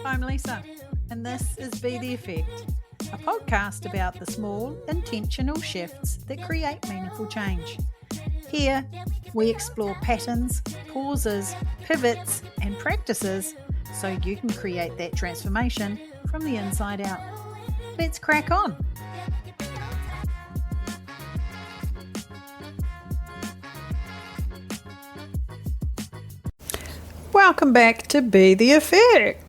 I'm Lisa, and this is Be the Effect, a podcast about the small, intentional shifts that create meaningful change. Here, we explore patterns, pauses, pivots, and practices so you can create that transformation from the inside out. Let's crack on. Welcome back to Be the Effect,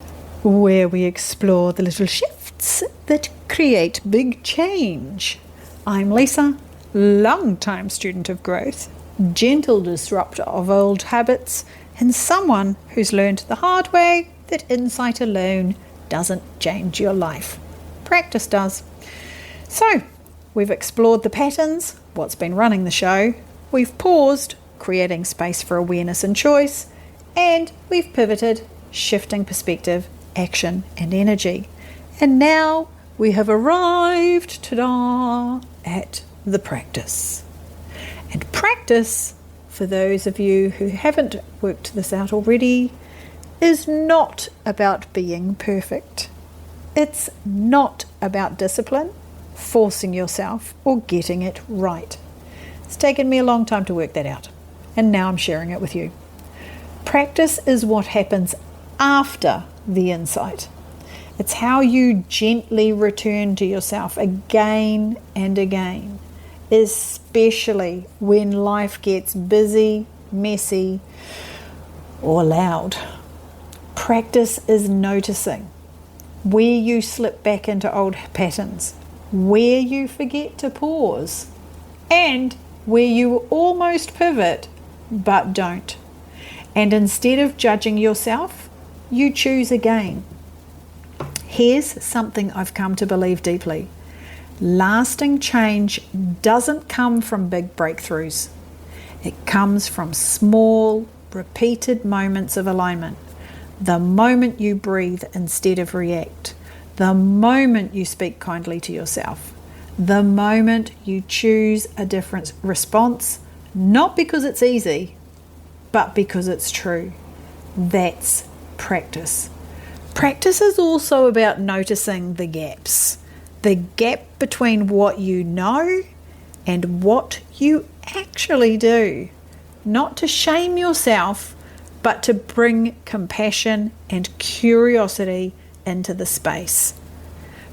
where we explore the little shifts that create big change. I'm Lisa, long-time student of growth, gentle disruptor of old habits, and someone who's learned the hard way that insight alone doesn't change your life. Practice does. So, we've explored the patterns, what's been running the show, we've paused, creating space for awareness and choice, and we've pivoted, shifting perspective, action and energy. And now we have arrived, ta-da, at the practice. And practice, for those of you who haven't worked this out already, is not about being perfect. It's not about discipline, forcing yourself, or getting it right. It's taken me a long time to work that out, and now I'm sharing it with you. Practice is what happens after the insight. It's how you gently return to yourself again and again, especially when life gets busy, messy, or loud. Practice is noticing where you slip back into old patterns, where you forget to pause, and where you almost pivot but don't. And instead of judging yourself, you choose again. Here's something I've come to believe deeply. Lasting change doesn't come from big breakthroughs. It comes from small, repeated moments of alignment. The moment you breathe instead of react. The moment you speak kindly to yourself. The moment you choose a different response, not because it's easy, but because it's true. That's practice. Practice is also about noticing the gaps. The gap between what you know and what you actually do. Not to shame yourself, but to bring compassion and curiosity into the space.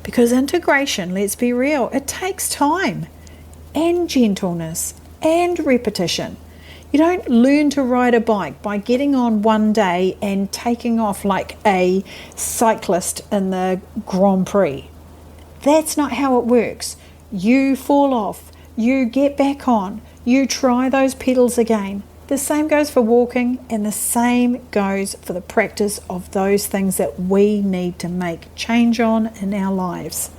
Because integration, let's be real, it takes time and gentleness and repetition. You don't learn to ride a bike by getting on one day and taking off like a cyclist in the Grand Prix. That's not how it works. You fall off, you get back on, you try those pedals again. The same goes for walking, and the same goes for the practice of those things that we need to make change on in our lives.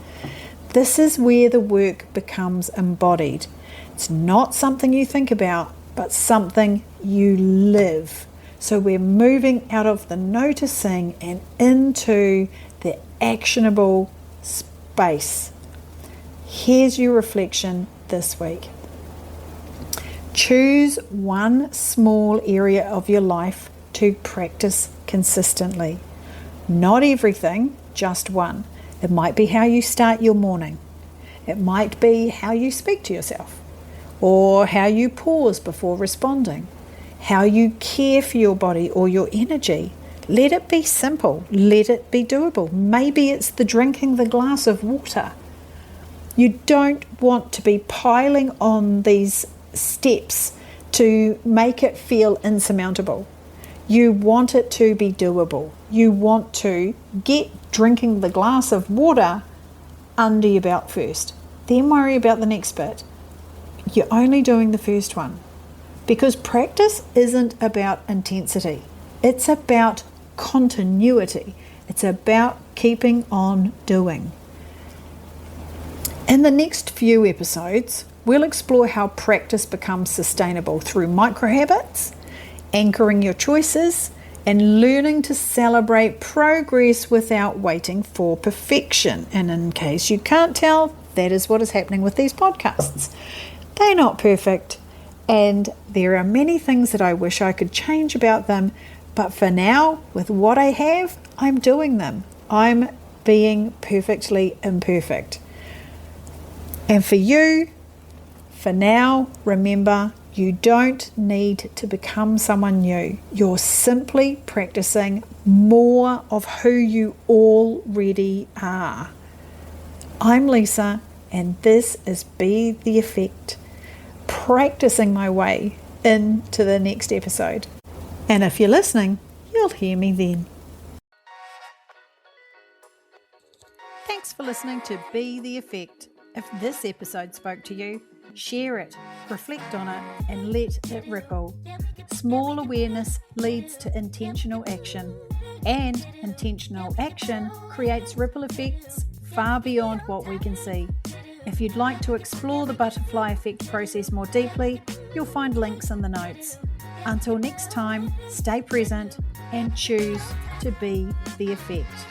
This is where the work becomes embodied. It's not something you think about, but something you live. So we're moving out of the noticing and into the actionable space. Here's your reflection this week. Choose one small area of your life to practice consistently. Not everything, just one. It might be how you start your morning. It might be how you speak to yourself, or how you pause before responding, how you care for your body or your energy. Let it be simple. Let it be doable. Maybe it's the drinking the glass of water. You don't want to be piling on these steps to make it feel insurmountable. You want it to be doable. You want to get drinking the glass of water under your belt first. Then worry about the next bit. You're only doing the first one. Because practice isn't about intensity. It's about continuity. It's about keeping on doing. In the next few episodes, we'll explore how practice becomes sustainable through micro habits, anchoring your choices, and learning to celebrate progress without waiting for perfection. And in case you can't tell, that is what is happening with these podcasts. They're not perfect, and there are many things that I wish I could change about them, but for now, with what I have, I'm doing them. I'm being perfectly imperfect. And for you, for now, remember, you don't need to become someone new. You're simply practicing more of who you already are. I'm Lisa, and this is Be the Effect, practicing my way into the next episode. And if you're listening, you'll hear me then. Thanks for listening to Be the Effect. If this episode spoke to you, share it, reflect on it, and let it ripple. Small awareness leads to intentional action, and intentional action creates ripple effects far beyond what we can see. If you'd like to explore the butterfly effect process more deeply, you'll find links in the notes. Until next time, stay present and choose to be the effect.